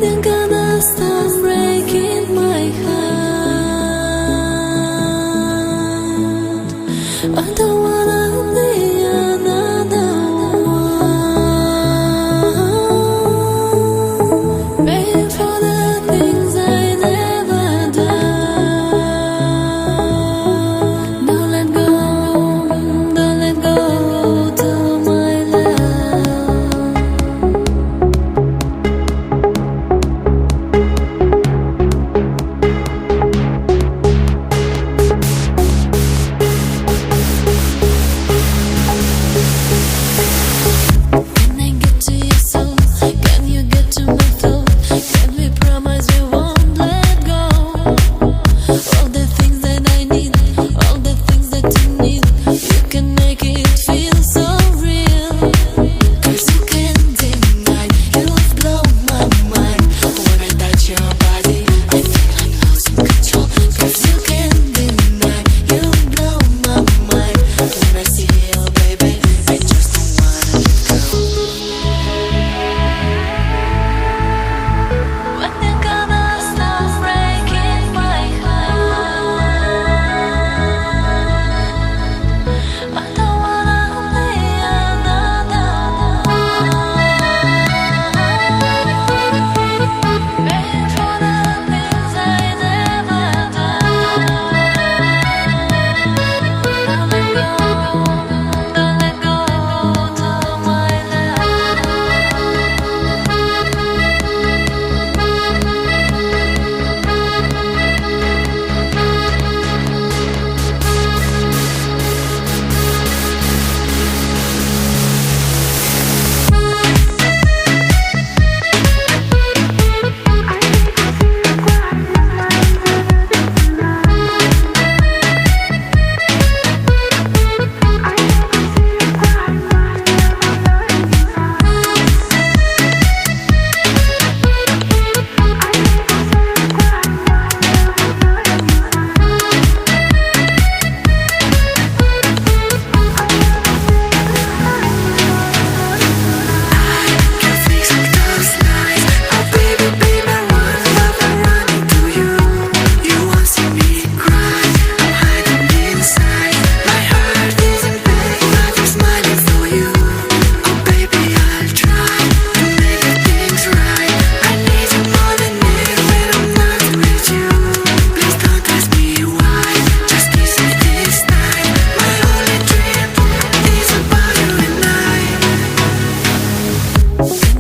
Then gonna start breaking my heart. I don't wanna be another one, paying for the things I never done. Don't let go, don't let go to my love. Can I get to your soul? Can you get to my throat? Can we promise we won't let go? All the things that I need, all the things that you need, you can make it feel so real. 'Cause you can't deny, you've blown my mind. When I touch your body, I feel like losing control. 'Cause you can't deny, you've blown my mind. When I see you, baby, I just don't wanna let go. When you're gonna start breaking my heart, I don't wanna be another one, paying for the things I never done. Don't let go, don't let go to my love. Can